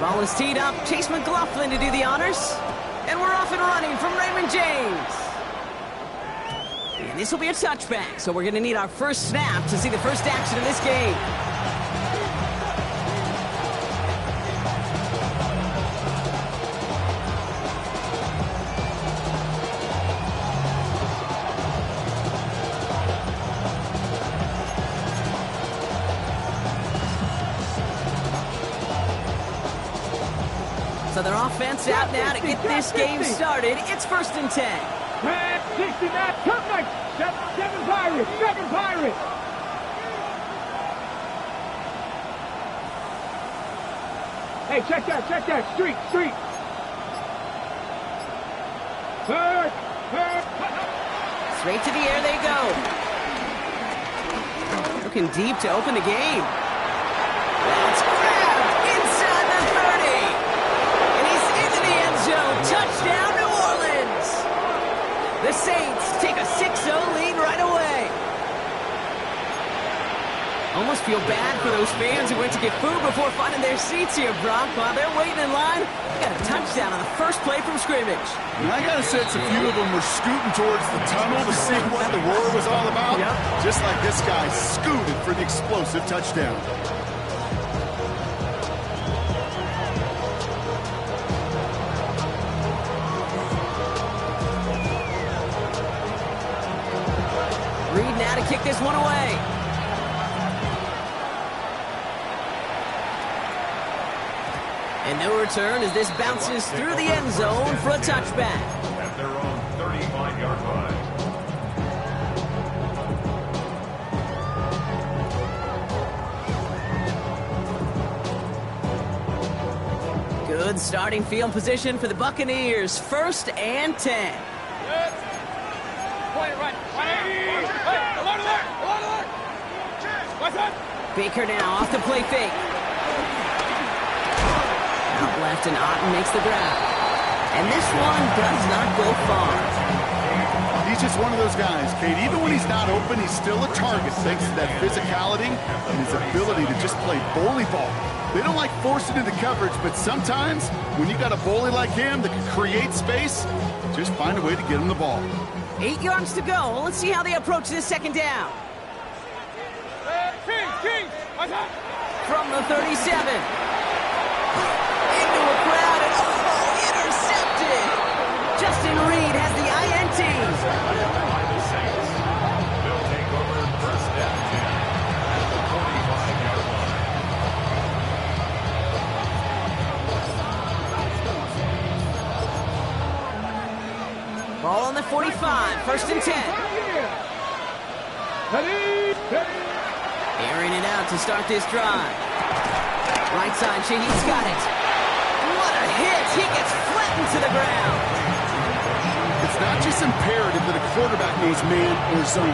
Ball is teed up. Chase McLaughlin to do the honors. And we're off and running from Raymond James. And this will be a touchback, so we're going to need our first snap to see the first action of this game. So their offense out now to get this game started. It's 1st and 10. 69, perfect! Seven Pirates! Hey, check that! Street! Straight to the air they go. Looking deep to open the game. That's grabbed inside the 30. And he's into the end zone. Touchdown, New Orleans! The Saints take a 6-0 lead right away. Almost feel bad for those fans who went to get food before finding their seats here, Brock. While they're waiting in line, they got a touchdown on the first play from scrimmage. And I got a sense a few of them were scooting towards the tunnel to see what the roar was all about. Yep. Just like this guy scooted for the explosive touchdown. Reed now to kick this one away. And no return as this bounces through the end zone for a touchback. At their own 35-yard line. Good starting field position for the Buccaneers. 1st and 10. Baker now off the play fake. Out left and Otten makes the grab. And this one does not go far. He's just one of those guys, Kate. Even when he's not open, he's still a target thanks to that physicality and his ability to just play bully ball. They don't like forcing into coverage, but sometimes when you got a bully like him that can create space, just find a way to get him the ball. 8 yards to go. Let's see how they approach this 2nd down. From the 37. Into a crowd and intercepted. Justin Reed has the INT. By the Saints. They'll take over 1st and 10 at the 45-yard line. Ball on the 45. 1st and 10. Airing it out to start this drive. Right side, Shaheed's got it. What a hit! He gets flattened to the ground. It's not just imperative that a quarterback knows man or zone.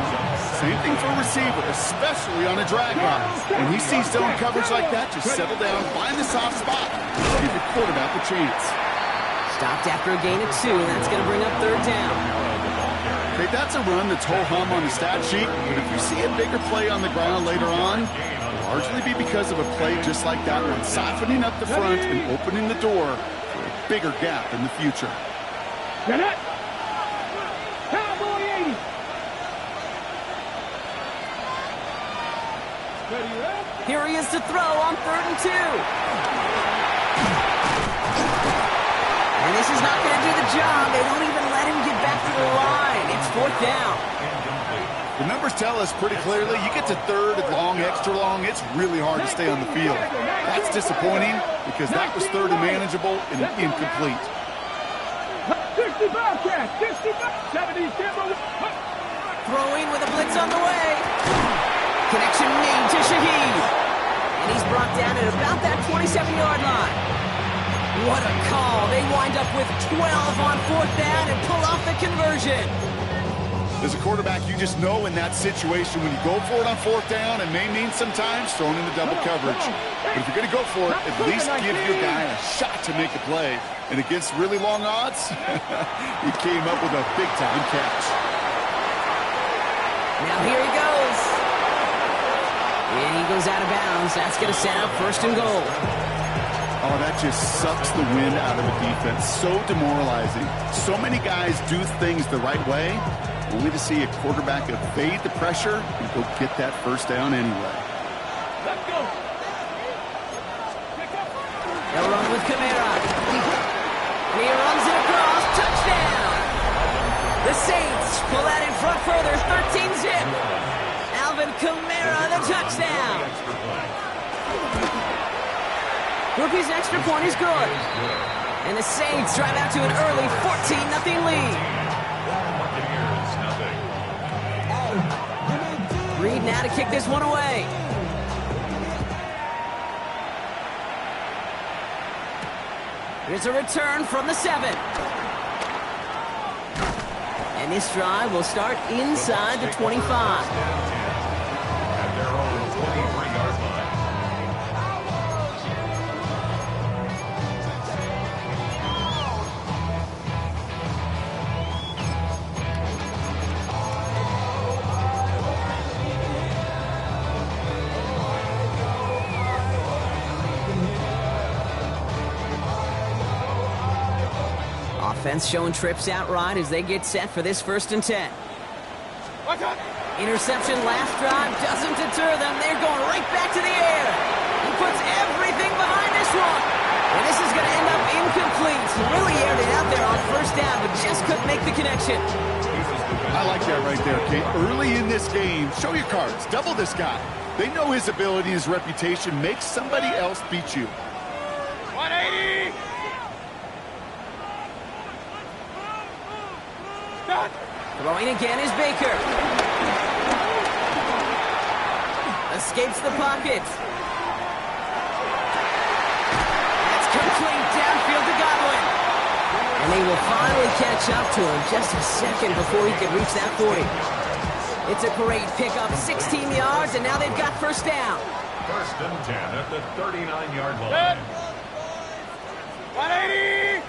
Same thing for a receiver, especially on a drag route. When he sees zone coverage like that, just settle down, find the soft spot, give the quarterback a chance. Stopped after a gain of 2, and that's going to bring up 3rd down. Okay, that's a run that's ho-hum on the stat sheet, but if you see a bigger play on the ground later on, largely be because of a play just like that one, softening up the front and opening the door for a bigger gap in the future. Get it! Cowboy 80! Here he is to throw on 3rd and 2. And this is not going to do the job. They don't even let him get back to the line. It's 4th down. The numbers tell us pretty clearly, you get to 3rd and long, extra long, it's really hard to stay on the field. That's disappointing because that was 3rd and manageable and incomplete. 60 Bobcat, 70 Timber. Throwing with a blitz on the way. Connection made to Shaheed. And he's brought down at about that 27-yard line. What a call. They wind up with 12 on 4th down and pull off the conversion. As a quarterback, you just know in that situation when you go for it on 4th down, it may mean sometimes throwing into double coverage. But if you're going to go for it, at least give your guy a shot to make a play. And against really long odds, he came up with a big-time catch. Now here he goes. And he goes out of bounds. That's going to set up 1st and goal. Oh, that just sucks the wind out of a defense. So demoralizing. So many guys do things the right way, only to see a quarterback evade the pressure and go get that first down anyway. Let's go. They'll run with Kamara. He runs it across. Touchdown! The Saints pull that in front further. 13-zip. Alvin Kamara, the touchdown. Groupie's extra point is good. And the Saints drive out to an early 14-0 lead. Reed now to kick this one away. Here's a return from the 7. And this drive will start inside the 25. At their own 23-yard line. Offense showing trips outright as they get set for this 1st and 10. Interception last drive doesn't deter them. They're going right back to the air. He puts everything behind this one. And this is going to end up incomplete. Really aired it out there on 1st down, but just couldn't make the connection. I like that right there, Kate. Early in this game, show your cards. Double this guy. They know his ability, his reputation. Make somebody else beat you. 180. Throwing again is Baker. Escapes the pocket. That's complete downfield to Godwin. And they will finally catch up to him just a second before he can reach that 40. It's a great pickup, 16 yards, and now they've got 1st down. 1st and 10 at the 39-yard line. 180.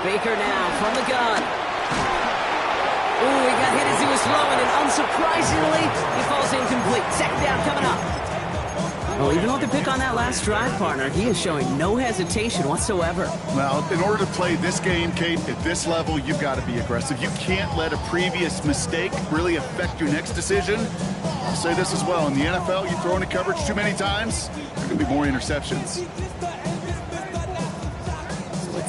Baker now from the gun. Ooh, he got hit as he was throwing, and unsurprisingly, he falls incomplete. 2nd down coming up. Well, even with the pick on that last drive, partner, he is showing no hesitation whatsoever. Well, in order to play this game, Kate, at this level, you've got to be aggressive. You can't let a previous mistake really affect your next decision. I'll say this as well. In the NFL, you throw into coverage too many times, there can be more interceptions.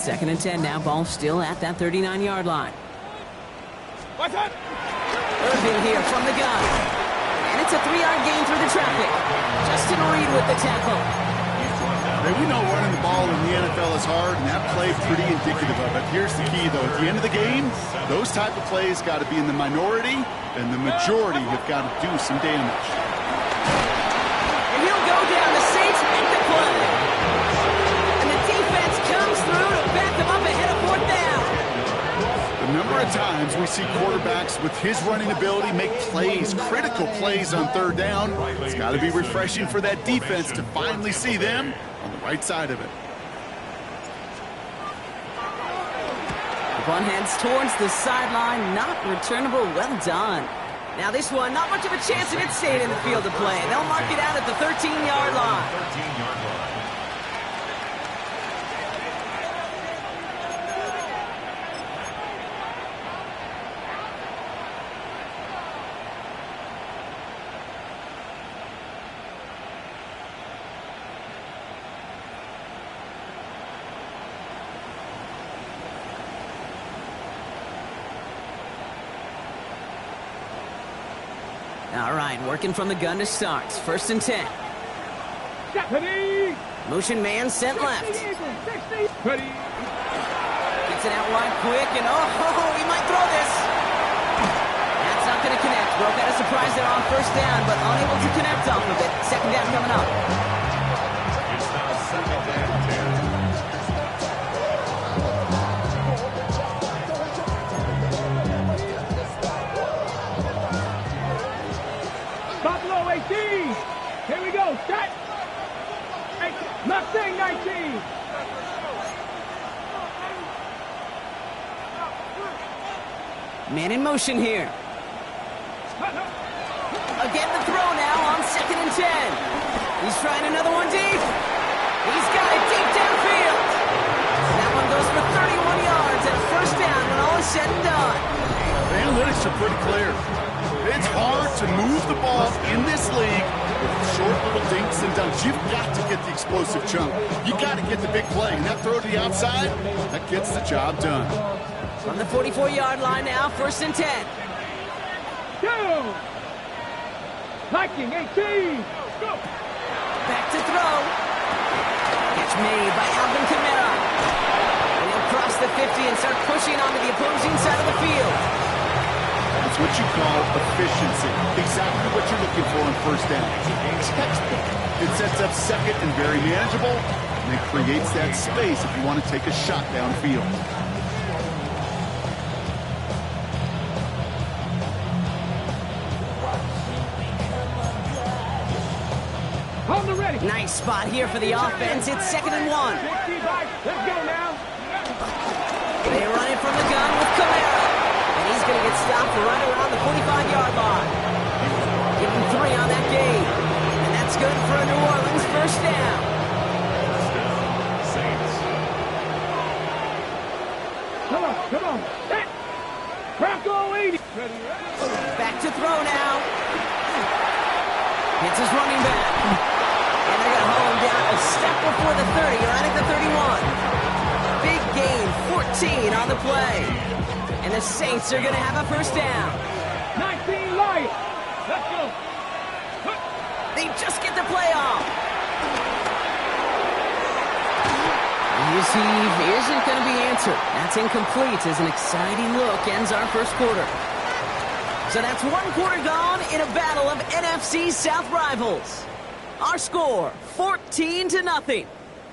2nd and 10 now. Ball still at that 39-yard line. Irving here from the gun. And it's a 3-yard gain through the traffic. Justin Reed with the tackle. Hey, we know running the ball in the NFL is hard, and that play pretty indicative of it. Here's the key, though. At the end of the game, those type of plays got to be in the minority, and the majority have got to do some damage. And he'll go down. The Saints make the play. And the defense comes through to back them up ahead of 4th down. The number of times we see quarterbacks with his running ability make plays, critical plays on 3rd down. It's got to be refreshing for that defense to finally see them on the right side of it. The punt heads towards the sideline. Not returnable. Well done. Now this one, not much of a chance of it staying in the field of play. They'll mark it out at the 13-yard line. 13-yard line. All right, working from the gun to start. 1st and 10. Motion man sent left. Gets it out wide quick, and oh, he might throw this. That's not going to connect. Broke out a surprise there on 1st down, but unable to connect off of it. 2nd down coming up. It's now 2nd and 10. Buffalo 18. Here we go. Set. Mustang 19. Man in motion here. Again the throw now on 2nd and 10. He's trying another one deep. He's got it deep downfield. That one goes for 31 yards and a first down when all is said and done. The analytics are pretty clear. It's hard to move the ball in this league with short little dinks and dunks. You've got to get the explosive chunk. You got to get the big play. And that throw to the outside, that gets the job done. From the 44-yard line now, 1st and 10. Go! Viking 18. Go! Back to throw. Catch made by Alvin Kamara. And he'll cross the 50 and start pushing onto the opposing side of the field. That's what you call efficiency. Exactly what you're looking for on first down. Textbook. It sets up 2nd and very manageable, and it creates that space if you want to take a shot downfield. On the ready. Nice spot here for the offense. It's 2nd and 1. 65. Let's go now. They run it from the gun with Kamara. And he's going to get stopped right around the 45-yard line. Give him 3 on that game. And that's good for a New Orleans first down. Saints. Come on, come on. Set. Bronco 80. Ready. Back to throw now. It's his running back. And they're going to hold him down a step before the 30, right at the 31. Big gain, 14 on the play. And the Saints are going to have a first down. 19 Lions. Let's go. They just get the play off. Receive isn't going to be answered. That's incomplete as an exciting look ends our first quarter. So that's 1 quarter gone in a battle of NFC South rivals. Our score, 14-0.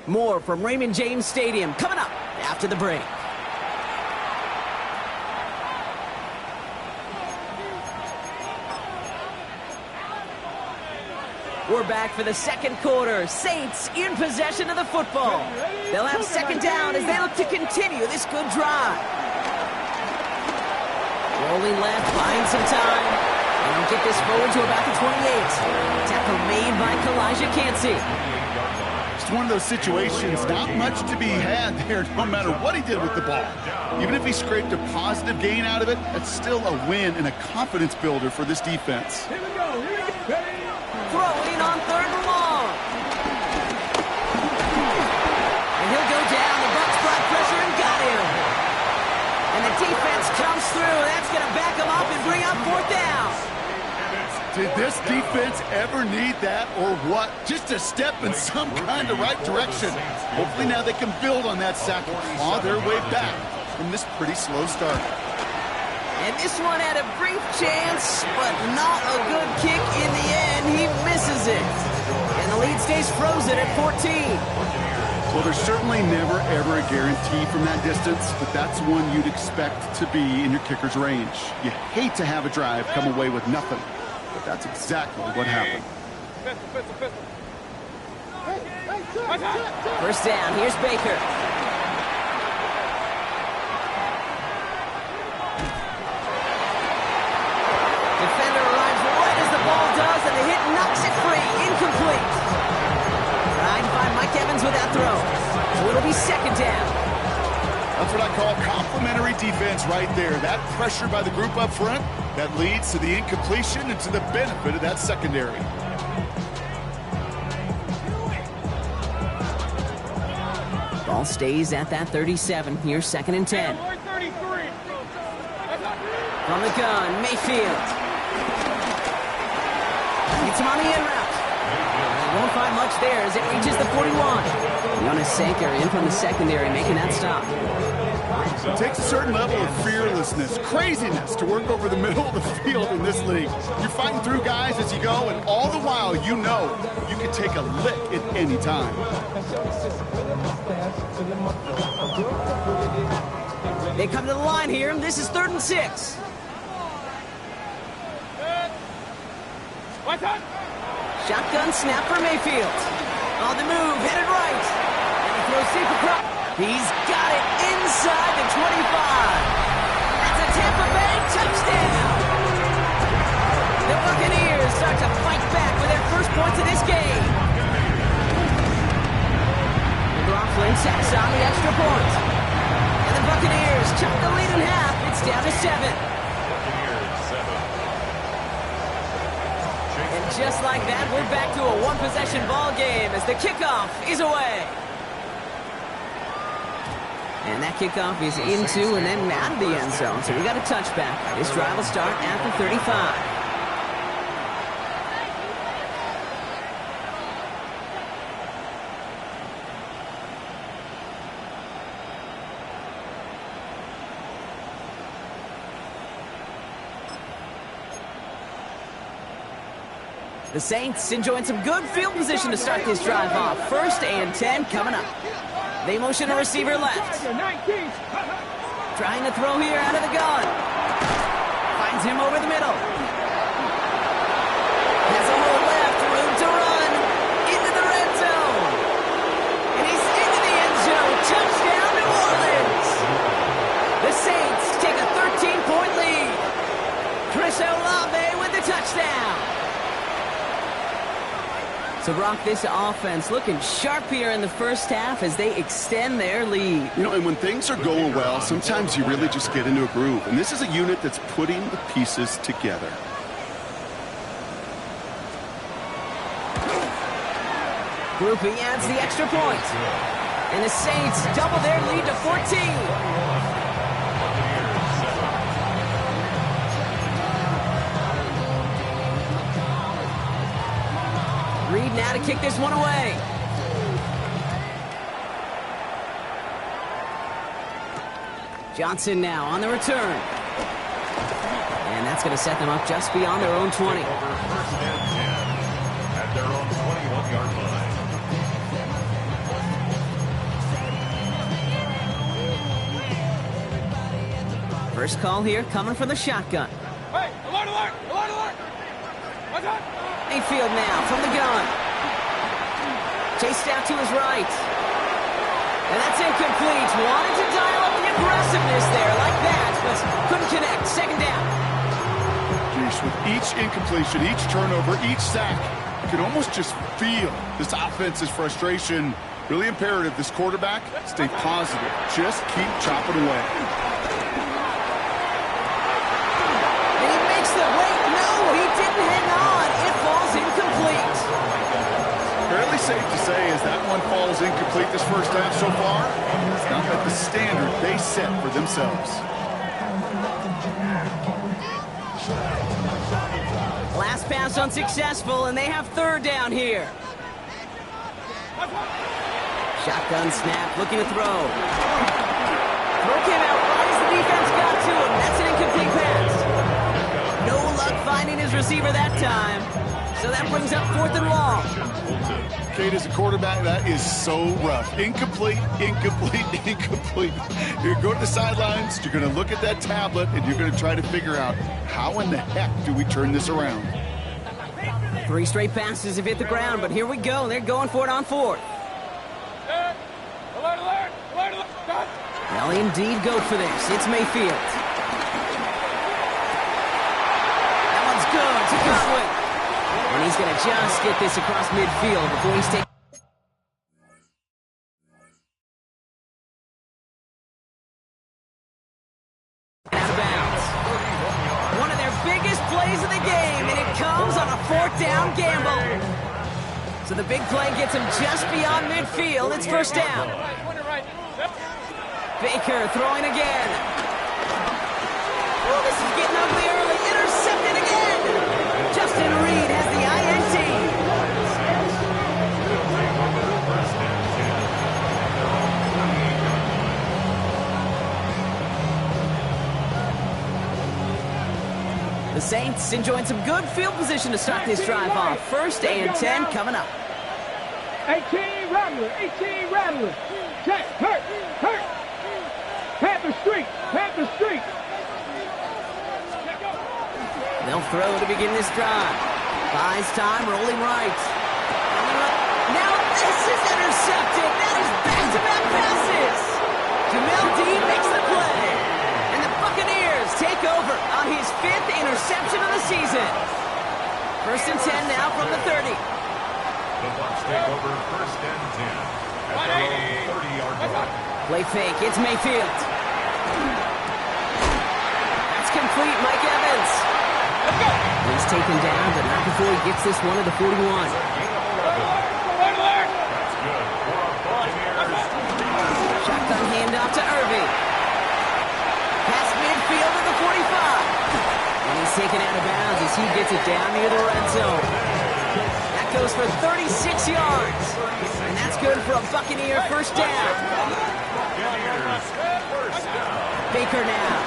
More from Raymond James Stadium coming up after the break. We're back for the second quarter. Saints in possession of the football. They'll have 2nd down as they look to continue this good drive. Rolling left, buying some time. And they'll get this forward to about the 28. Tackle made by Kalijah Cansey. It's one of those situations, not much to be had there no matter what he did with the ball. Even if he scraped a positive gain out of it, that's still a win and a confidence builder for this defense. Here we go. Here we go. Ready. Throwing on 3rd and long. And he'll go down. The Bucs brought pressure and got him. And the defense comes through. That's going to back him up and bring up 4th down. Did this defense ever need that or what? Just a step in some kind of right direction. Hopefully now they can build on that sack and claw their way back from this pretty slow start. And this one had a brief chance, but not a good kick in the end. He misses it. And the lead stays frozen at 14. Well, there's certainly never, ever a guarantee from that distance, but that's one you'd expect to be in your kicker's range. You hate to have a drive come away with nothing, but that's exactly what happened. First down, here's Baker. Defender arrives right as the ball does, and the hit knocks it free. Incomplete. Trying to find Mike Evans with that throw. So it'll be 2nd down. That's what I call complimentary defense right there. That pressure by the group up front, that leads to the incompletion and to the benefit of that secondary. Ball stays at that 37. Here's 2nd and 10. From the gun, Mayfield. It's him on the end route. He won't find much there as it reaches the 41. Jonas Sanker in from the secondary making that stop. It takes a certain level of fearlessness, craziness to work over the middle of the field in this league. You're fighting through guys as you go, and all the while you know you can take a lick at any time. They come to the line here, and this is 3rd and 6. Shotgun snap for Mayfield. On the move, headed right. And he throws deep across. He's got it inside the 25. That's a Tampa Bay touchdown. The Buccaneers Sacks on the extra point. And the Buccaneers chop the lead in half. It's down to 7. Buccaneers 7. And just like that, we're back to a one-possession ball game as the kickoff is away. And that kickoff is into and then out of the end zone. So we got a touchback. This drive will start at the 35. The Saints enjoying some good field position to start this drive off. 1st and 10 coming up. They motion a receiver left. Trying to throw here out of the gun. Finds him over the middle. Has a hole left, room to run. Into the red zone. And he's into the end zone. Touchdown, New Orleans. The Saints take a 13-point lead. Chris Olave with the touchdown. So, Brock, this offense looking sharp here in the first half as they extend their lead. You know, and when things are going well, sometimes you really just get into a groove. And this is a unit that's putting the pieces together. Grouping adds the extra point. And the Saints double their lead to 14. Reed now to kick this one away. Johnson now on the return. And that's going to set them up just beyond their own 20. Over 1st and 10 at their own 21-yard line. First call here coming from the shotgun. Hey, alert, alert, alert, alert. What's up? Mayfield now from the gun. Chased out to his right. And that's incomplete. Wanted to dial up the aggressiveness there like that, but couldn't connect. 2nd down. Jeez, with each incompletion, each turnover, each sack, you can almost just feel this offense's frustration. Really imperative, this quarterback, stay positive. Just keep chopping away. And he makes the wait. No, he didn't hang on. It falls incomplete. Fairly safe to say as that one falls incomplete this first half so far, it's not at the standard they set for themselves. Last pass unsuccessful, and they have 3rd down here. Shotgun snap, looking to throw. Throw came out right as the defense got to him. That's an incomplete pass. No luck finding his receiver that time. So that brings up 4th and long. Kate, as a quarterback, that is so rough. Incomplete, incomplete, incomplete. You're going to go to the sidelines, you're going to look at that tablet, and you're going to try to figure out how in the heck do we turn this around. 3 straight passes have hit the ground, but here we go. They're going for it on 4th. Alert, alert, alert, alert. They'll indeed go for this. It's Mayfield. That one's good to Godwin. And he's going to just get this across midfield before he's taken. Out of bounds. One of their biggest plays of the game, and it comes on a 4th down gamble. So the big play gets him just beyond midfield. It's 1st down. Baker throwing again. Oh, this is getting ugly early. Intercepted again. Justin Reed has the INT. The Saints enjoying some good field position to start this drive off. 1st and 10 coming up. 18 Rattler, 18 Rattler. Check, hurt, hurt. Panther Street, Panther Street. They'll throw to begin this drive. Buys time, rolling right. Now this is intercepted. That is back-to-back passes. Jamel Dean makes the play. And the Buccaneers take over on his 5th interception of the season. 1st and 10 now from the 30. The Bucs take over 1st and 10 at their own 30-yard line. Play fake. It's Mayfield. That's complete. Mike Evans. He's taken down, but not before he gets this one to the 41. That's good for our Buccaneers. Shotgun handoff to Irving. Past midfield to the 45. And he's taken out of bounds as he gets it down near the red zone. That goes for 36 yards. And that's good for a Buccaneer first down. Buccaneers, first down. Baker now.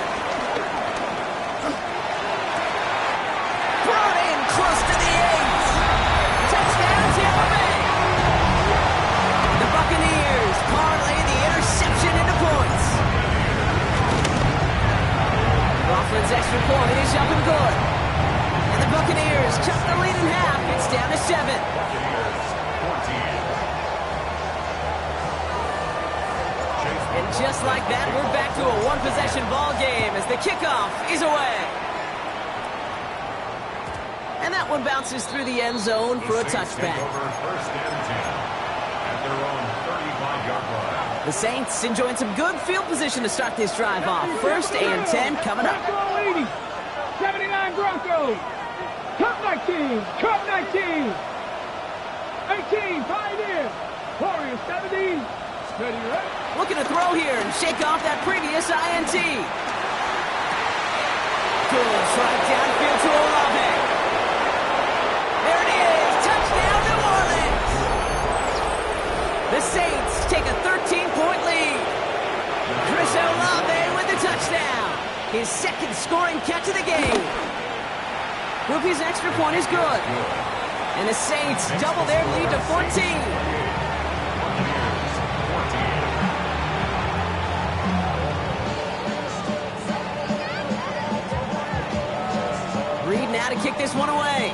Brought in close to the 8. Touchdown Tampa Bay. The Buccaneers parlay the interception into points. Coughlin's extra point is up and good. And the Buccaneers cut the lead in half. It's down to 7. Buccaneers, 14. And just like that, we're back to a one-possession ball game as the kickoff is away. And that one bounces through the end zone for a touchback. First and 10 at their own 35-yard line. The Saints enjoying some good field position to start this drive off. First and 10 coming up. Bronco 80. 79 Broncos. Cup 19. Cup 19. 18. Pioneer. Warriors 17. Steady, right? Looking to throw here and shake off that previous INT. Goes right downfield to Olave. There it is. Touchdown, New Orleans. The Saints take a 13-point lead. Chris Olave with the touchdown. His second scoring catch of the game. Ruby's extra point is good. And the Saints double their lead to 14. Reed now to kick this one away.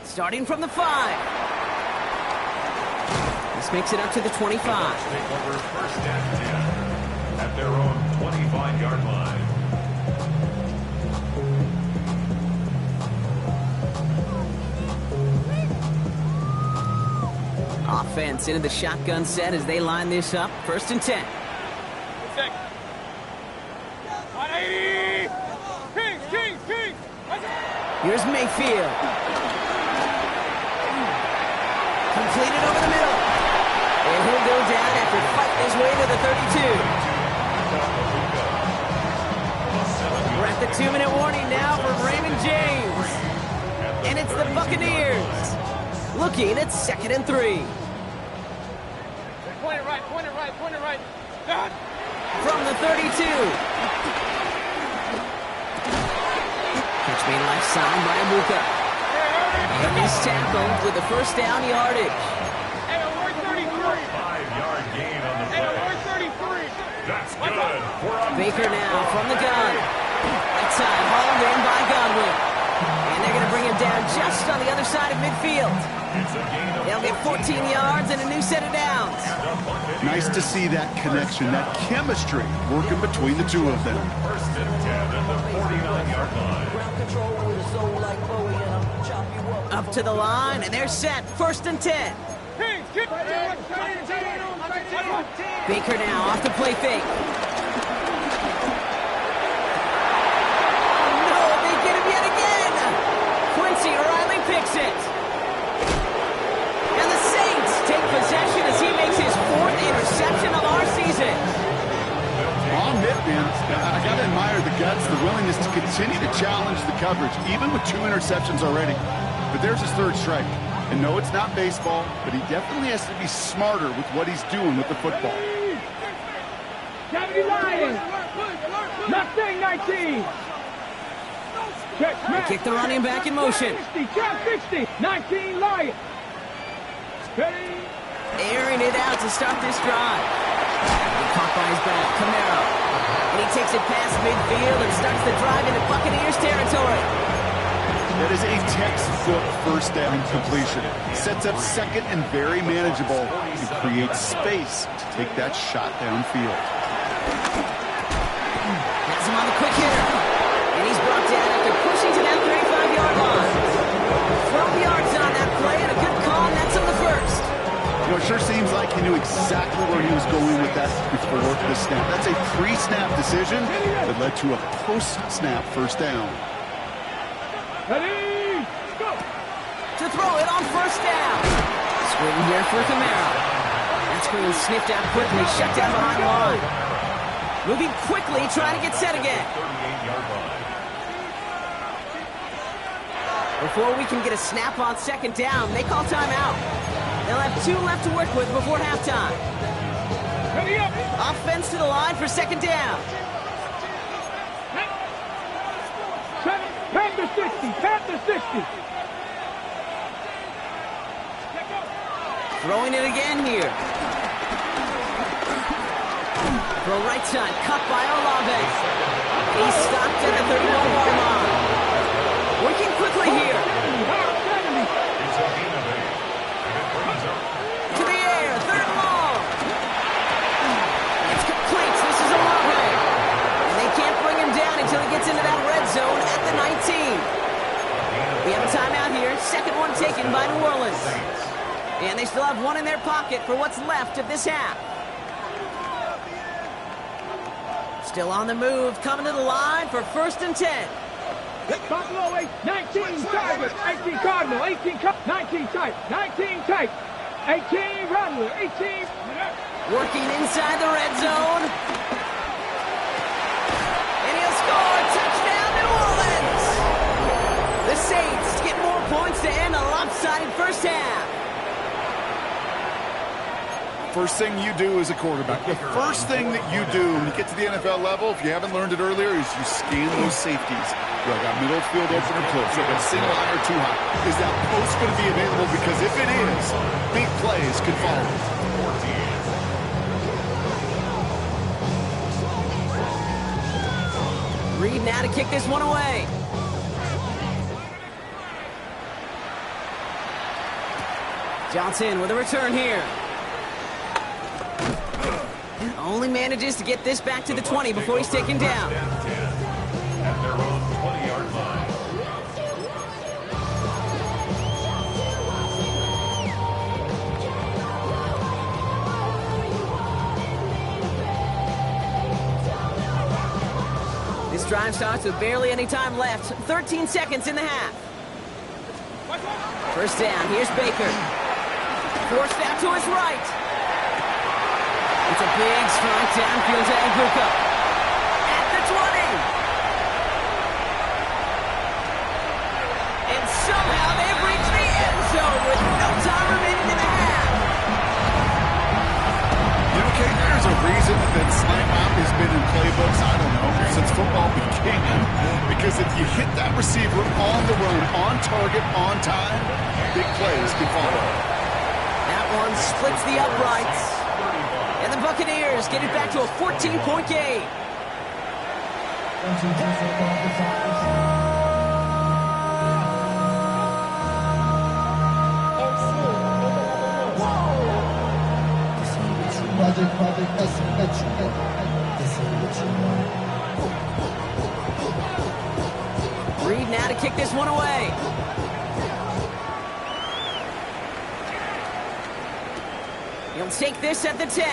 Starting from the 5. This makes it up to the 25. Take over first and 10 at their own 25-yard line. Offense into the shotgun set as they line this up. First and 10. Here's Mayfield. Completed over the middle. And he'll go down after fighting his way to the 32. We're at the 2-minute warning now for Raymond James. And it's the Buccaneers looking at 2nd and 3. Point it right, point it right, point it right. God. From the 32. Catch made left side by Amuka. And he's tackled with the first down yardage. Hey, we're 33. 5-yard gain on the play. Hey, we're 33. That's good for a Baker now from the gun. Right side, hauled in by Godwin. And they're going to bring him down just on the other side of midfield. It's a gain of They'll get 14 yards and a new set of downs. Nice to see that connection, that chemistry working between the two of them. first and 10 at the 49-yard line. Up to the line, and they're set. First and 10. Baker now off to play fake. No, they get him yet again. Quincy Riley picks it. And the Saints take possession as he makes his 4th interception of our season. On Mittman, I got to admire the guts, the willingness to continue to challenge the coverage, even with 2 interceptions already. But there's his 3rd strike. And no, it's not baseball, but he definitely has to be smarter with what he's doing with the football. 70 Lions. Nothing 19. They kick the running back in motion. 60, 19 Lions. Ready? Airing it out to start this drive. He caught by his back, Camaro. And he takes it past midfield and starts the drive into Buccaneers territory. That is a textbook first down completion. Sets up 2nd and very manageable. He creates space to take that shot downfield. Has him on the quick hitter. And he's brought down after pushing to that 35-yard line. 12 yards on that play, and a good call nets him the first. You know, it sure seems like he knew exactly where he was going with that before the snap. That's a pre-snap decision that led to a post-snap first down. Ready, go! To throw it on first down. Screen here for Camaro. That screen sniffed out quickly, shut down behind the line. Moving quickly, trying to get set again. 38-yard line. Before we can get a snap on second down, they call timeout. They'll have 2 left to work with before halftime. Ready up! Offense to the line for second down. Panther 60, Panther 60. Throwing it again here. Throw right side, cut by Olave. He's stopped at the 31-yard line. Working quickly here. It's a gain of 8. And it brings up To the air, third and long. It's complete. This is Olave. And they can't bring him down until he gets into that red zone at the 19. We have a timeout here. Second one taken by New Orleans. And they still have 1 in their pocket for what's left of this half. Still on the move, coming to the line for first and 10. Buffalo 8, 19 Tigers, 18 Cardinal, 18 19 tight, 19 tight, 18 Rattler, 18. Working inside the red zone. And he'll score. Touchdown, New Orleans. The Saints get more points to end a lopsided first half. First thing you do as a quarterback, the first thing that you do when you get to the NFL level, if you haven't learned it earlier, is you scan those safeties. Do I got middle field open or close? Do I got single high or too high? Is that post going to be available? Because if it is, big plays could follow. Reed now to kick this one away. Johnson with a return here. Only manages to get this back to the 20 before he's taken down. At their own 20-yard line. This drive starts with barely any time left. 13 seconds in the half. First down, here's Baker. Forced out to his right. It's a big strike downfield to Aguka. At the 20. And somehow they've reached the end zone with no time remaining in the half. You know, Kate, there's a reason that slant mount has been in playbooks, I don't know, since football began. Because if you hit that receiver on the run, on target, on time, big plays can follow. That one splits the uprights. And the Buccaneers get it back to a 14-point game. Reed now to kick this one away. He'll take this at the 10.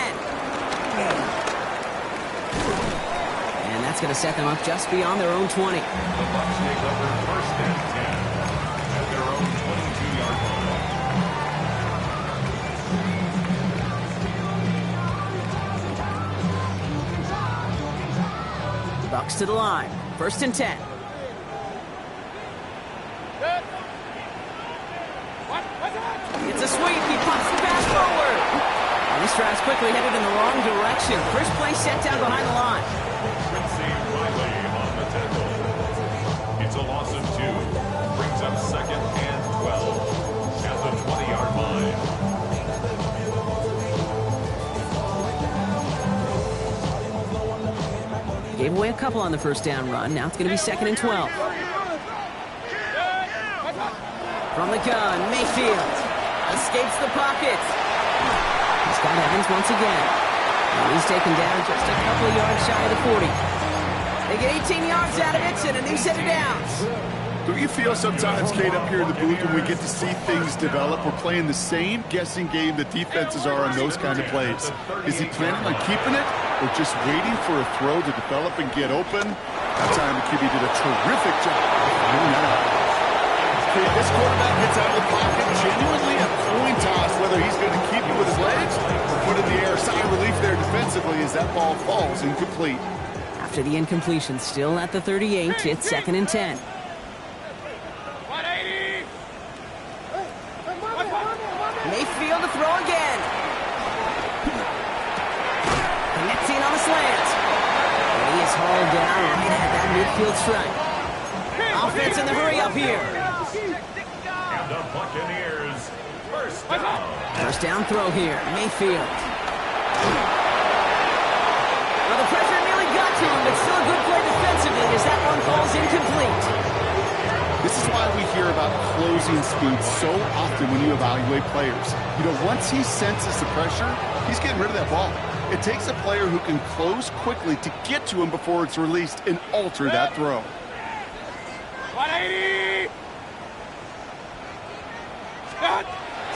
And that's going to set them up just beyond their own 20. The Bucs take over first and 10 at their own 22-yard line. Bucs to the line. First and 10. It's a sweep. He pops the pass forward. And this drive's quickly headed in the wrong direction. First play set down behind the line. Received by Lee on the tackle. It's a loss of 2. Brings up second and 12 at the 20-yard line. Gave away a couple on the first down run. Now it's going to be second and 12. From the gun, Mayfield escapes the pocket. He's got Evans once again. And he's taken down just a couple of yards shy of the 40. They get 18 yards out of it and a new set of downs. Don't you feel sometimes, Kate, up here in the booth when we get to see things develop? We're playing the same guessing game the defenses are on those kind of plays. Is he planning on keeping it or just waiting for a throw to develop and get open? That time, the QB did a terrific job of moving that out. Kate, this quarterback gets out of the pocket, genuinely a coin toss, whether he's going to keep it with his legs or put it in the air. Sigh of relief there defensively as that ball falls incomplete. After the incompletion, still at the 38, it's 2nd and 10. Mayfield to throw again. Connecting on the slant. And he is hauled down right at that midfield strike. Offense in the hurry up here. And the Buccaneers, first down. First down throw here. Mayfield. Well, the pressure nearly got to him, but still a good play defensively as that one falls incomplete. This is why we hear about closing speed so often when you evaluate players. You know, once he senses the pressure, he's getting rid of that ball. It takes a player who can close quickly to get to him before it's released and alter that throw. 180!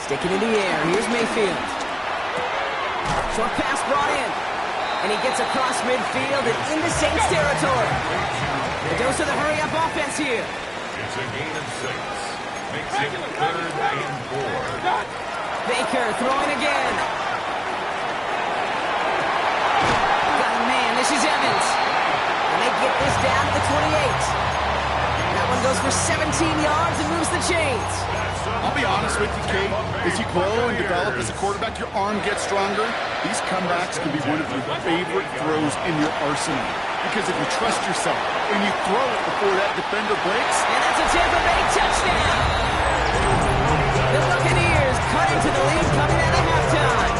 Sticking in the air. Here's Mayfield. Short pass brought in. And he gets across midfield and into Saints territory. The dose of the hurry-up offense here. It's a gain of 6. Makes it 3rd and 4. Baker throwing again. Got a man. This is Evans. And they get this down to the 28. That one goes for 17 yards and moves the chains. I'll be honest with you, Kate. As you grow and develop as a quarterback, your arm gets stronger. These comebacks can be one of your favorite throws in your arsenal. Because if you trust yourself and you throw it before that defender breaks. And that's a Tampa Bay touchdown. The Buccaneers cut into the lead coming out of halftime.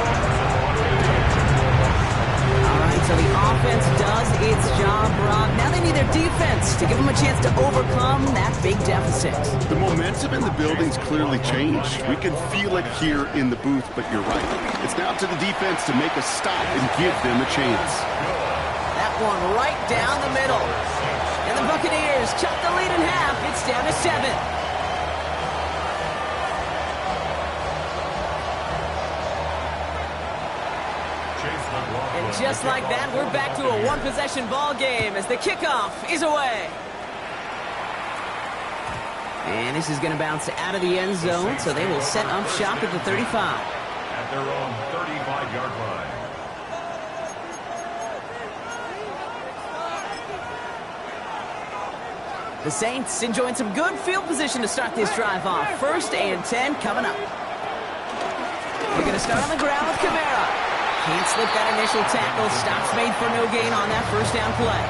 All right, so the offense does its job, Rob. Now they need their defense to give them a chance to overcome that big deficit. The momentum in the building's clearly changed. We can feel it here in the booth, but you're right. It's now to the defense to make a stop and give them a chance. That one right down the middle. And the Buccaneers cut the lead in half. It's down to 7. And just like that, we're back to a one-possession ball game as the kickoff is away. And this is going to bounce out of the end zone, so they will set up shop at the 35. At their own 35-yard line. The Saints enjoying some good field position to start this drive off. 1st and 10 coming up. They're going to start on the ground with Kamara. Can't slip that initial tackle. Stops made for no gain on that first down play.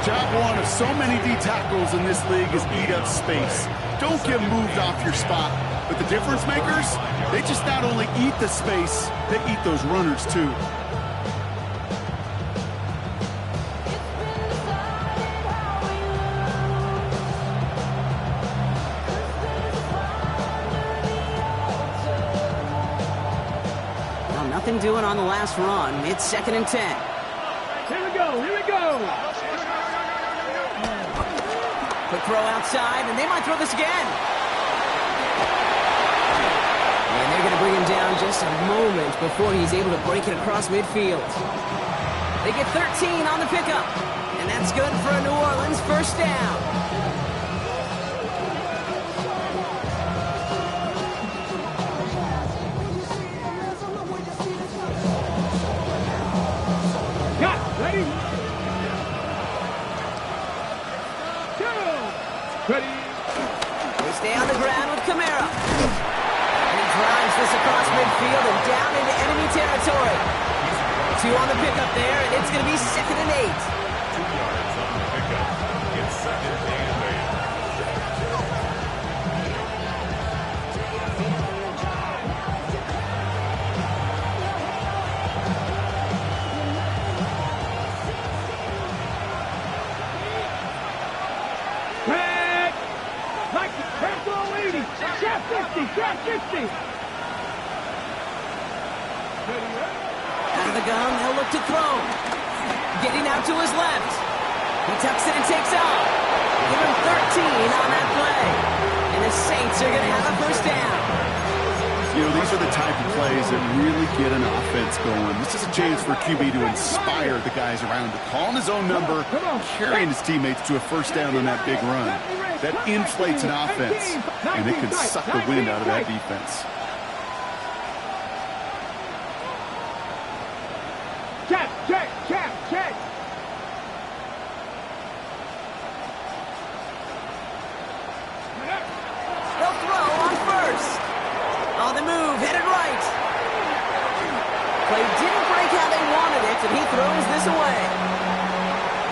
Job one of so many D tackles in this league is eat up space. Don't get moved off your spot. But the difference makers, they just not only eat the space, they eat those runners too. Nothing doing on the last run. It's 2nd and 10. Here we go, here we go. Quick throw outside, and they might throw this again. And they're going to bring him down just a moment before he's able to break it across midfield. They get 13 on the pickup, and that's good for a New Orleans first down. Ready? Ready? They stay on the ground with Kamara. And he drives this across midfield and down into enemy territory. 2 on the pickup there, and it's going to be 2nd and 8. 2 yards on the pickup. It's 2nd and 8. Trap 50. Out of the gun, they'll look to throw. Getting out to his left. He tucks it and takes off. Give him 13 on that play. And the Saints are going to have a first down. You know, these are the type of plays that really get an offense going. This is a chance for QB to inspire the guys around him. Calling his own number, carrying his teammates to a first down on that big run. That inflates an offense, and it can suck the wind out of that defense. Check. They'll throw on first. On the move, headed right. Play didn't break how they wanted it, and he throws this away.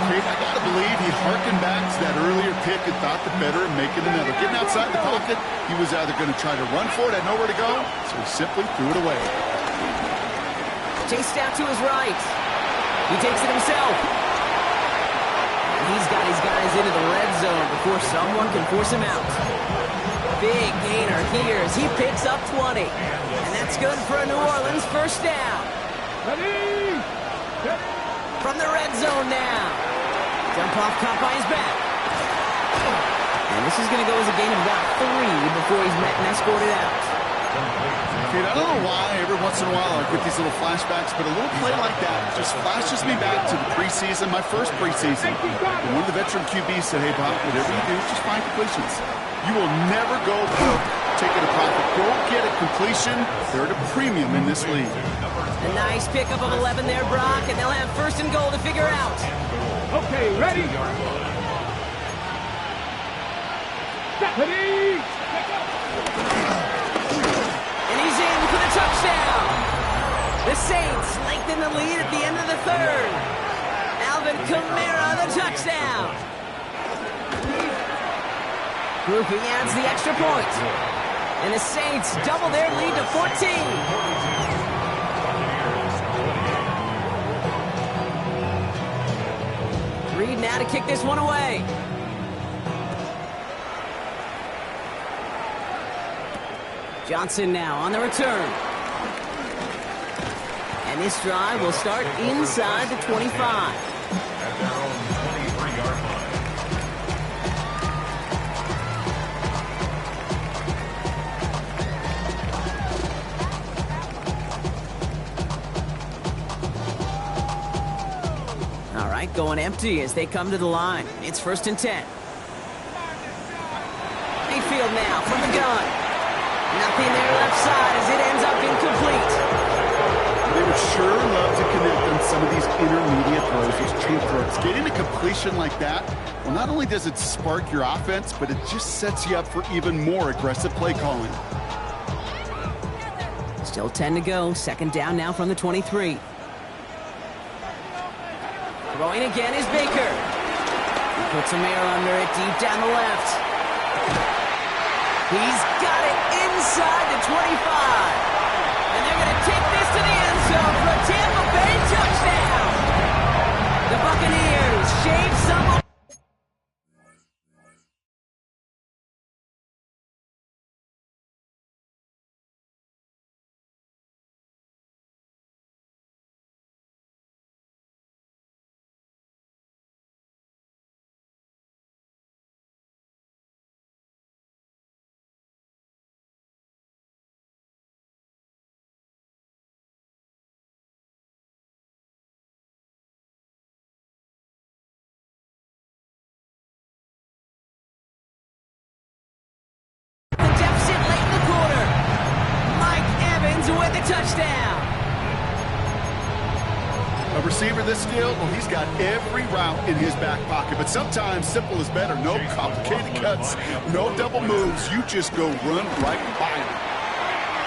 I gotta believe he harkened back to that earlier pick and thought the better of making another. Getting outside the pocket, he was either going to try to run for it, had nowhere to go, so he simply threw it away. Chased out to his right. He takes it himself. And he's got his guys into the red zone before someone can force him out. Big gainer here as he picks up 20. And that's good for a New Orleans first down. Ready? From the red zone now. Jump off caught by his back. And this is going to go as a gain of about 3 before he's met and escorted out. Dude, I don't know why every once in a while I get these little flashbacks, but a little play like that just flashes me back to the preseason, my first preseason. And one of the veteran QBs said, hey, Bob, whatever you do, just find completions. You will never go broke taking a profit. Go get a completion. They're at a premium in this league. A nice pickup of 11 there, Brock, and they'll have first and goal to figure out. Okay, ready? Ready? And he's in for the touchdown. The Saints lengthen the lead at the end of the third. Alvin Kamara, the touchdown. Grouping adds the extra point. And the Saints double their lead to 14. Reed now to kick this one away. Johnson now on the return. And this drive will start inside the 25. At their own 23-yard line. All right, going empty as they come to the line. It's 1st and 10. Mayfield now from the gun. Nothing there left side as it ends up incomplete. They would sure love to connect on some of these intermediate throws, these cheap throws. Getting a completion like that, well, not only does it spark your offense, but it just sets you up for even more aggressive play calling. Still 10 to go. 2nd down now from the 23. Throwing again is Baker. He puts some air under it deep down the left. He's got it inside the 25. And they're going to take this to the end zone for a Tampa Bay touchdown. The Buccaneers shave some. With the touchdown. A receiver this skilled, well, he's got every route in his back pocket, but sometimes simple is better. No complicated cuts, no double moves. You just go run right by him.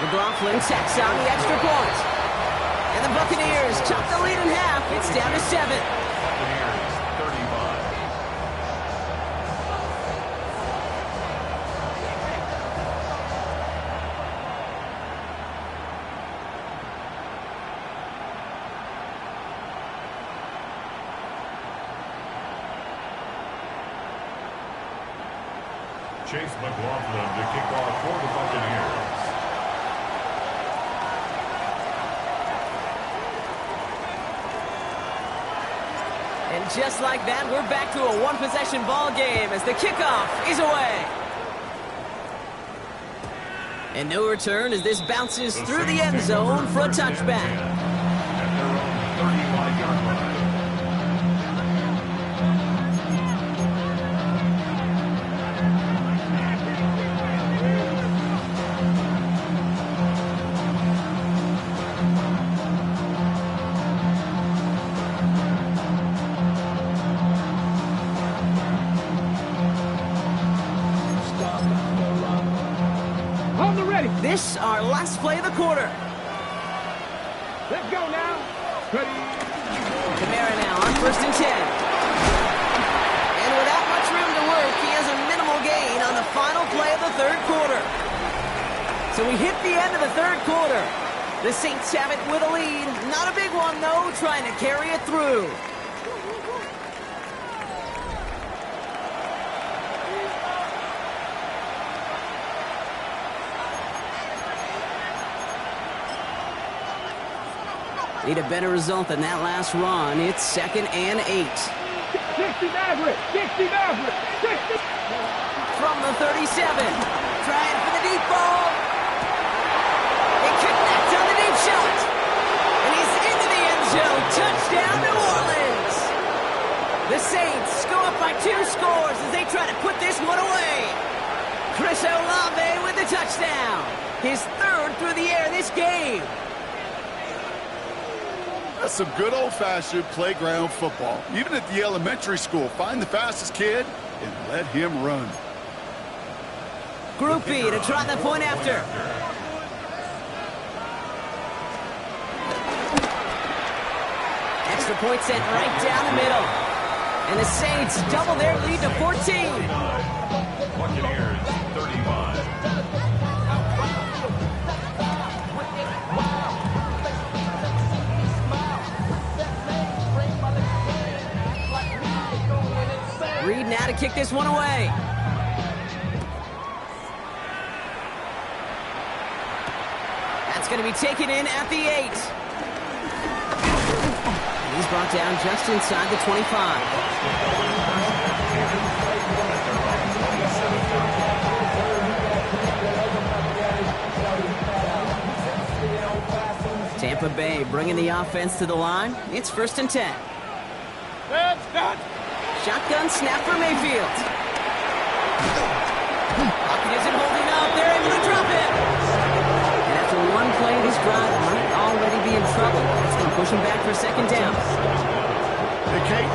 McLaughlin tacks on the extra point. And the Buccaneers chop the lead in half. It's down to 7. Buccaneers 35. Chase McLaughlin to kick off for the Buccaneers. And just like that, we're back to a one-possession ball game as the kickoff is away. And no return as this bounces through the end zone for a touchback. This our last play of the quarter. Let's go now. Ready. Kamara now on 1st and 10. And without much room to work, he has a minimal gain on the final play of the third quarter. So we hit the end of the third quarter. The Saints have it with a lead. Not a big one, though, trying to carry it through. Need a better result than that last run. It's 2nd and 8. 60 Maverick! 60 Maverick! 60! From the 37. Trying for the deep ball. They connect on the deep shot. And he's into the end zone. Touchdown, New Orleans. The Saints go up by 2 scores as they try to put this one away. Chris Olave with the touchdown. His 3rd through the air this game. That's some good old-fashioned playground football. Even at the elementary school, find the fastest kid and let him run. Group B to try the point after. Extra point sent right down the middle. And the Saints double their lead to 14. Buccaneers 35. Reed now to kick this one away. That's going to be taken in at the 8. And he's brought down just inside the 25. Tampa Bay bringing the offense to the line. It's 1st and 10. Shotgun snap for Mayfield. Pocket isn't holding up. They're able to drop it. And after one play, this drive might already be in trouble. It's going to push him back for 2nd down. Hey, Kate,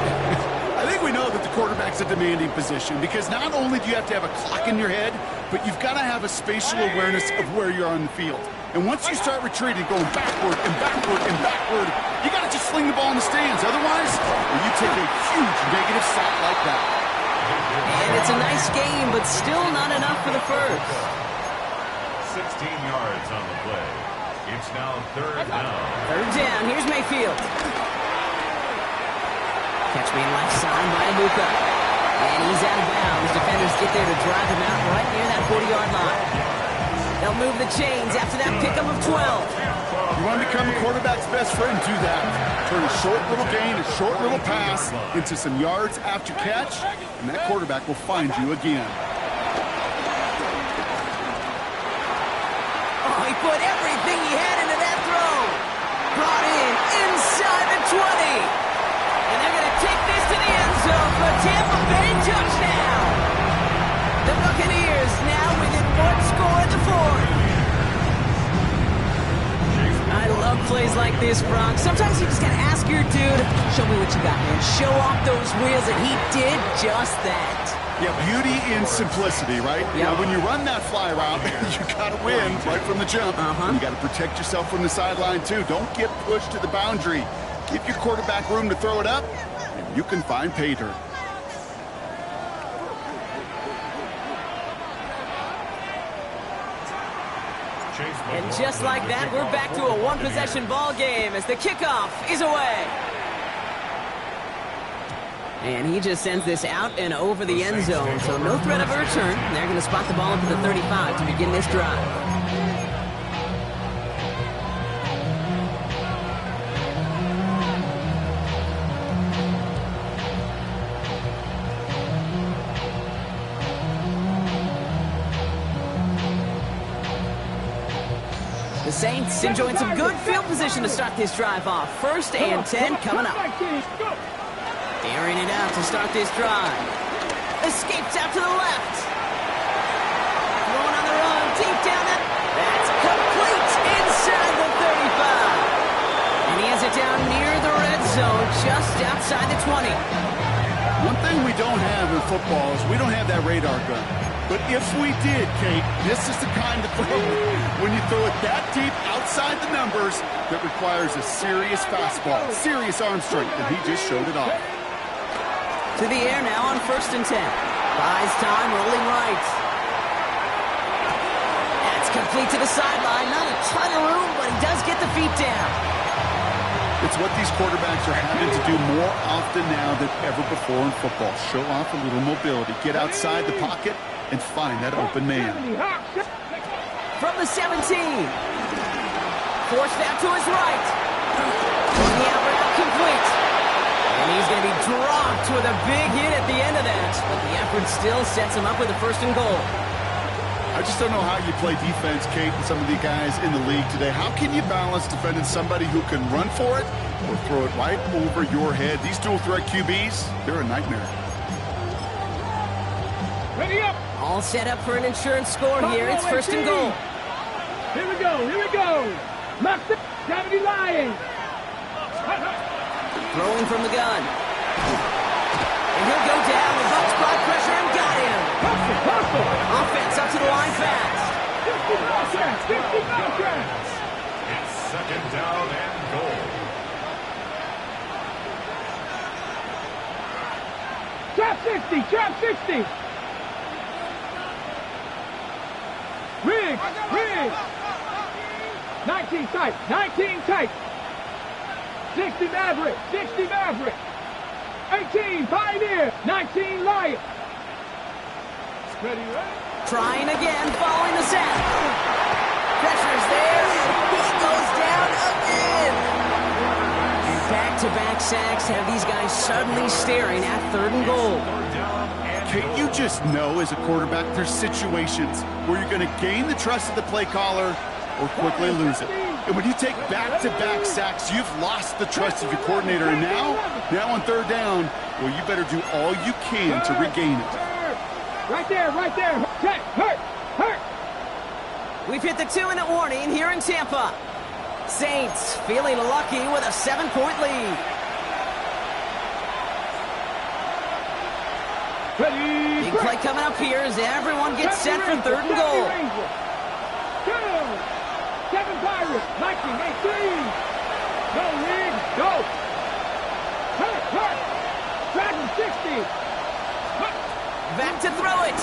I think we know that the quarterback's a demanding position because not only do you have to have a clock in your head, but you've got to have a spatial awareness of where you're on the field. And once you start retreating, going backward and backward and backward, you got to just sling the ball in the stands. Otherwise, you take a huge negative sack like that. And it's a nice game, but still not enough for the first. 16 yards on the play. It's now 3rd down. 3rd down. Here's Mayfield. Catch me left side by Abuka. And he's out of bounds. Defenders get there to drive him out right near that 40-yard line. They'll move the chains after that pickup of 12. You want to become a quarterback's best friend, do that. Turn a short little gain, a short little pass into some yards after catch, and that quarterback will find you again. Oh, he put everything he had into that throw. Brought in inside the 20. And they're going to take this to the end zone for a Tampa Bay touchdown. The Buccaneers now within 1 score in the 4th. I love plays like this, Brock. Sometimes you just got to ask your dude, show me what you got, man. Show off those wheels, and he did just that. Yeah, beauty in simplicity, right? Yep. Now, when you run that fly route, you got to win right from the jump. You got to protect yourself from the sideline, too. Don't get pushed to the boundary. Give your quarterback room to throw it up, and you can find pay dirt. And just like that, we're back to a one-possession ball game as the kickoff is away. And he just sends this out and over the end zone, so no threat of a return. They're going to spot the ball up to the 35 to begin this drive. Saints enjoying some good field position to start this drive off. 1st and 10 coming up. Airing it out to start this drive. Escapes out to the left. Throwing on the run, deep down that. That's complete inside the 35. And he has it down near the red zone, just outside the 20. One thing we don't have in football is we don't have that radar gun. But if we did, Kate, this is the kind of throw when you throw it that deep outside the numbers that requires a serious fastball, serious arm strength, and he just showed it off. To the air now on 1st and 10. Buys time, rolling right. That's complete to the sideline. Not a ton of room, but he does get the feet down. It's what these quarterbacks are having to do more often now than ever before in football. Show off a little mobility. Get outside the pocket and find that open man. From the 17. Forced out to his right. On the out route, complete. And he's going to be dropped with a big hit at the end of that. But the effort still sets him up with a 1st and goal. I just don't know how you play defense, Kate, and some of the guys in the league today. How can you balance defending somebody who can run for it or throw it right over your head? These dual threat QBs, they're a nightmare. Ready up. All set up for an insurance score here. It's 1st and goal. Here we go. Here we go. Max it. Gravity Lions. Throwing from the gun. And he'll go down. The Bucs brought pressure and got him. Offense up to the line fast. 50 It's 2nd down and goal. Trap 60. Trap 60. Riggs. 19 tight. 19 tight. 60 Maverick. 60 Maverick. 18 Pioneer. 19 Lion. Ready, right? Trying again, following the sack. Pressure's there, and he goes down again. Back-to-back sacks have these guys suddenly staring at 3rd and goal. Kate, you just know as a quarterback there's situations where you're going to gain the trust of the play caller or quickly lose it. And when you take back-to-back sacks, you've lost the trust of your coordinator. And now on 3rd down, well, you better do all you can to regain it. Right there. Hurt. We've hit the 2-minute warning here in Tampa. Saints feeling lucky with a 7-point lead. Ready. Big play coming up here as everyone gets set for 3rd and goal. 7 Pirates. 1918. Go, Riggs. Go. Hurt. Dragon 60. Back to throw it.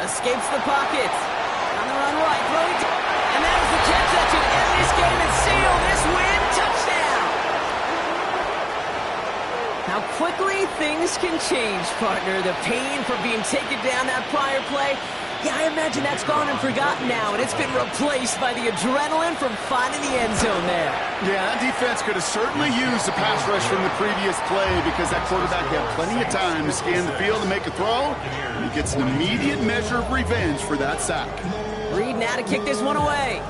Escapes the pocket. On the run right. Throwing. And that is the catch that should end this game and seal this win. Touchdown. How quickly things can change, partner. The pain for being taken down that prior play. Yeah, I imagine that's gone and forgotten now, and it's been replaced by the adrenaline from finding the end zone there. Yeah, that defense could have certainly used the pass rush from the previous play because that quarterback had plenty of time to scan the field and make a throw, and he gets an immediate measure of revenge for that sack. Reed now to kick this one away.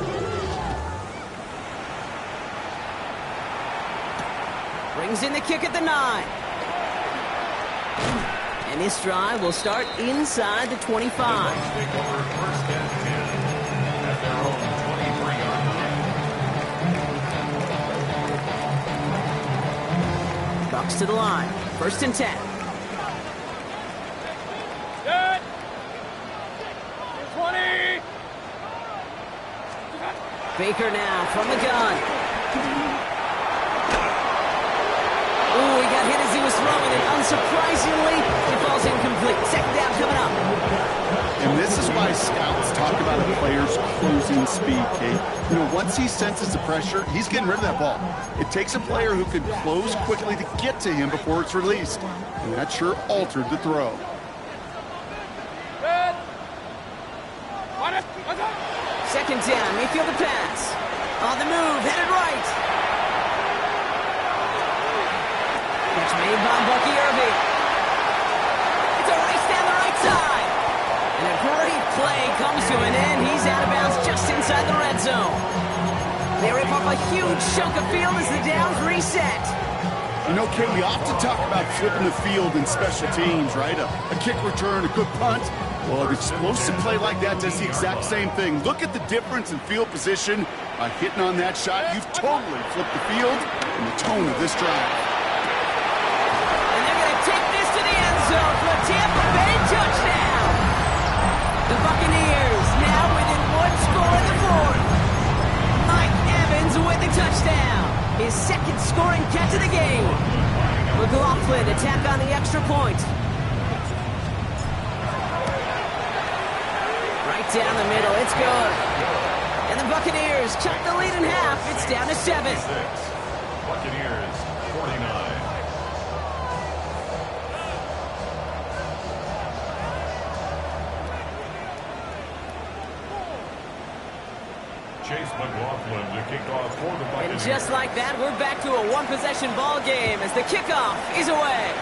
Brings in the kick at the 9. And this drive will start inside the 25. Take over 1st and 10 at their own 23-yard line. Bucs to the line. 1st and 10. Good. 20. Baker now from the gun. Ooh, he got hit as he was throwing it. Unsurprisingly, it falls incomplete. 2nd down coming up. And this is why scouts talk about a player's closing speed, Kate. You know, once he senses the pressure, he's getting rid of that ball. It takes a player who can close quickly to get to him before it's released. And that sure altered the throw. Good. 2nd down, Mayfield the pass. On the move, headed right. Catch made by Bucky Irving. It's a race down the right side. And a great play comes to an end. He's out of bounds just inside the red zone. They rip off a huge chunk of field as the downs reset. You know, Kate, we often talk about flipping the field in special teams, right? A kick return, a good punt. Well, an explosive play like that does the exact same thing. Look at the difference in field position. By hitting on that shot, you've totally flipped the field and the tone of this drive. And they're going to take this to the end zone for a Tampa Bay touchdown. The Buccaneers now within one score in the fourth. Mike Evans with the touchdown. His second scoring catch of the game. McLaughlin attack on the extra point. Right down the middle, it's good. And the Buccaneers cut the lead in half. It's down to 7. Buccaneers, 49. Chase McLaughlin to kick off for the Buccaneers. And just like that, we're back to a one-possession ball game as the kickoff is away.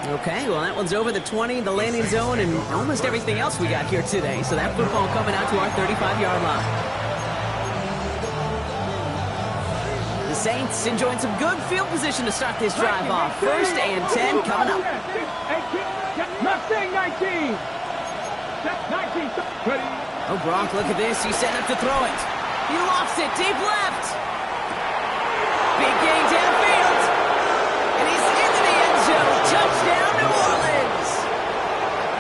Okay, well, that one's over the 20, the landing zone, and almost everything else we got here today. So that football coming out to our 35-yard line. The Saints enjoying some good field position to start this drive off. 1st and 10 coming up. Mustang 19. 19. Ready. Oh, Gronk, look at this. He's setting up to throw it. He lost it deep left. Big gain downfield. And he's into the end zone. Touchdown, New Orleans.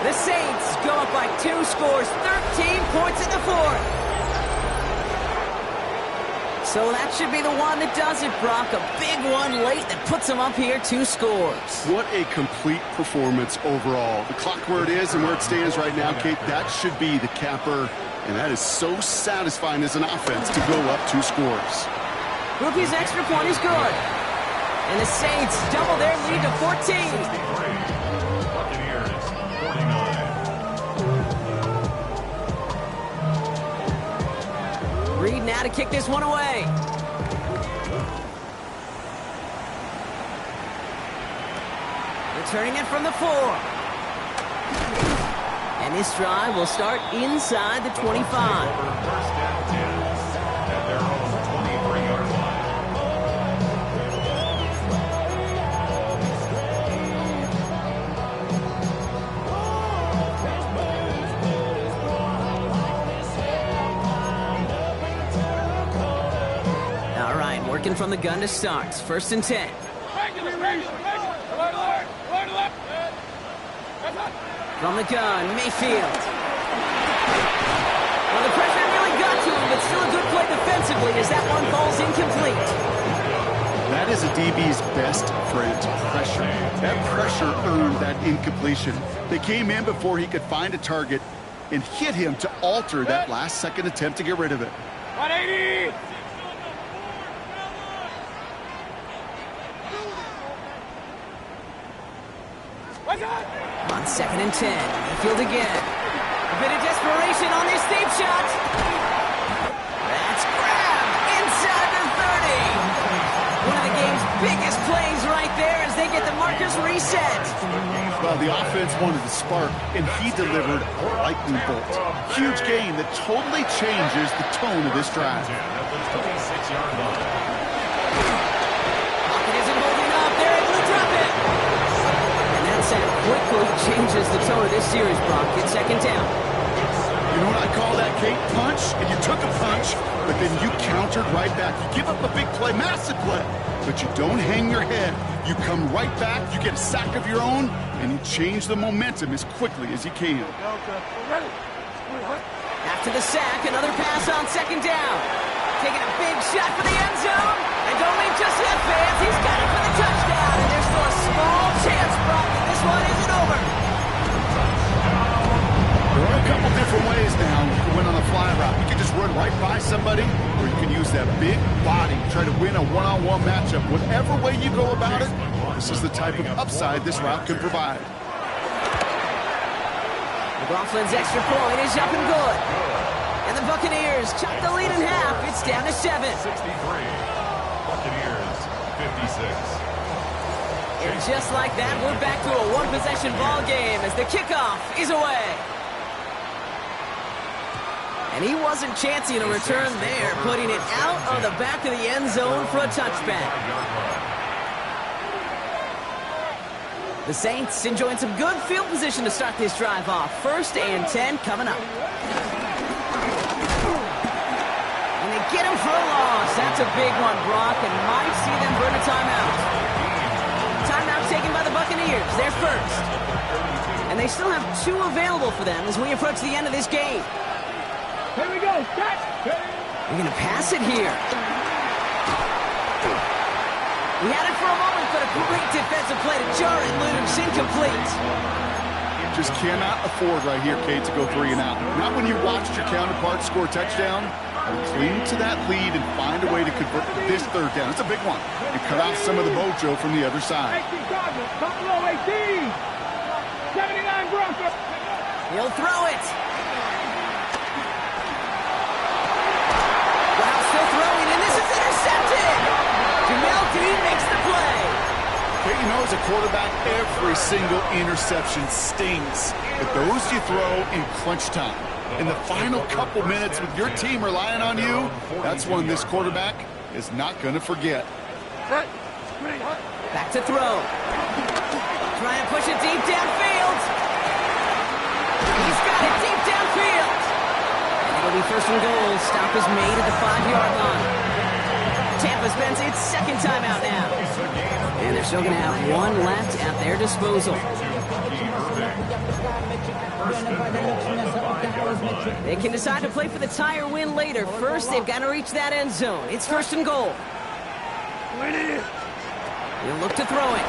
The Saints go up by 2 scores, 13 points in the fourth. So that should be the one that does it, Brock. A big one late that puts them up here, 2 scores. What a complete performance overall. The clock where it is and where it stands right now, Kate, that should be the capper. And that is so satisfying as an offense to go up 2 scores. Rookie's extra point is good. And the Saints double their lead to 14. Buccaneers, 49. Reed now to kick this one away. Returning it from the 4. And this drive will start inside the 25. First down 10 at their own 23-yard line. All right, working from the gun to start. 1st and 10. From the gun, Mayfield. Well, the pressure really got to him, but still a good play defensively as that one falls incomplete. That is a DB's best friend, pressure. That pressure earned that incompletion. They came in before he could find a target and hit him to alter that last-second attempt to get rid of it. 180. On 2nd and 10, Mayfield again. A bit of desperation on this deep shot. That's grabbed inside the 30. One of the game's biggest plays right there as they get the markers reset. Well, the offense wanted to spark, and he delivered a lightning bolt. Huge gain that totally changes the tone of this drive. At the 26-yard line. Pocket isn't holding up. They're able to drop it. And that's how quickly changes the tone of this series, Brock. It's 2nd down. You know what I call that, Kate? Punch, and you took a punch, but then you countered right back. You give up a big play, massive play, but you don't hang your head. You come right back, you get a sack of your own, and you change the momentum as quickly as you can. After the sack, another pass on 2nd down. Taking a big shot for the end zone. And don't leave just yet, fans. He's got it for the touchdown. And there's still a small chance, Brock, that this one isn't over. There are a couple different ways now to win on the fly route. You can just run right by somebody, or you can use that big body, try to win a one-on-one matchup. Whatever way you go about it, this is the type of upside this route can provide. McLaughlin's extra point is up and good. And the Buccaneers chop the lead in half. It's down to 7. 63. Buccaneers, 56. And just like that, we're back to a one-possession ball game as the kickoff is away. And he wasn't chancing a return there, putting it out of the back of the end zone for a touchback. The Saints enjoying some good field position to start this drive off. 1st and 10 coming up. And they get him for a loss. That's a big one, Brock, and might see them burn a timeout. Timeout taken by the Buccaneers. They're first. And they still have 2 available for them as we approach the end of this game. Here we go. Set. They're going to pass it here. We had it for a moment, but a great defensive play to jar it loose. Incomplete. Just cannot afford right here, Kate, to go 3 and out. Not when you watched your counterpart score a touchdown. Cling to that lead and find a way to convert this 3rd down. It's a big one. And cut off some of the mojo from the other side. 18 Cardinals. Buffalo 18. 79 Broncos. He'll throw it. Wow, still throwing, and this is intercepted. Jamel Dean makes the play. Hey, you know, as a quarterback, every single interception stings. But those you throw in crunch time. In the final couple minutes with your team relying on you, that's one this quarterback is not going to forget. Back to throw. Trying to push it deep downfield. He's got it deep downfield. And it'll be 1st and goal. Stop is made at the 5-yard line. Tampa spends its 2nd timeout now. And they're still going to have 1 left at their disposal. They can decide to play for the tie or win later. First, they've got to reach that end zone. It's 1st and goal. He'll look to throw it.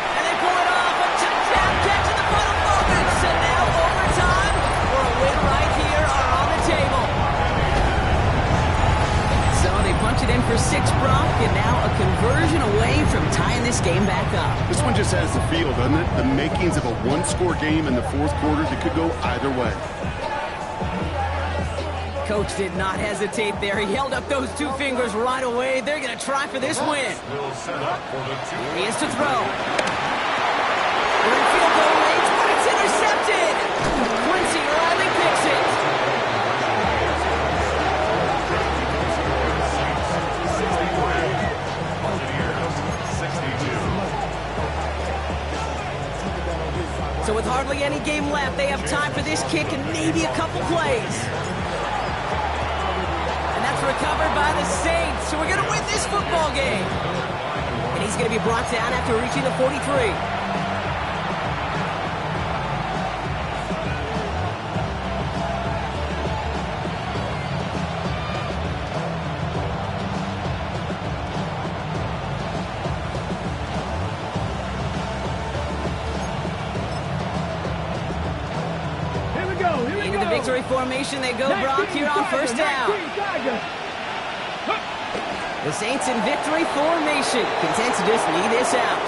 And they pull it off. A touchdown catch in the final moments. And now overtime for a win right here are on the table. So they punch it in for 6, Brock, and now a conversion away from tying this game back up. This one just has the feel, doesn't it? The makings of a 1-score game in the 4th quarter that could go either way. Coach did not hesitate there. He held up those 2 fingers right away. They're going to try for this win. Here he is to throw. We're in field goal range, but it's intercepted. Quincy Riley picks it. So with hardly any game left, they have time for this kick and maybe a couple plays. And that's recovered by the Saints, so we're going to win this football game. And he's going to be brought down after reaching the 43. Into the victory formation they go, Brock, here on 1st down. The Saints in victory formation, content to just knee this out.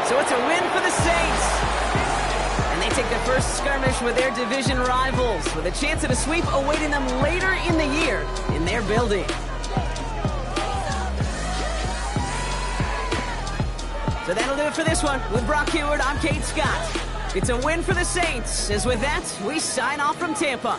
So it's a win for the Saints. And they take the first skirmish with their division rivals, with a chance at a sweep awaiting them later in the year in their building. So that'll do it for this one. With Brock Heward, I'm Kate Scott. It's a win for the Saints, as with that, we sign off from Tampa.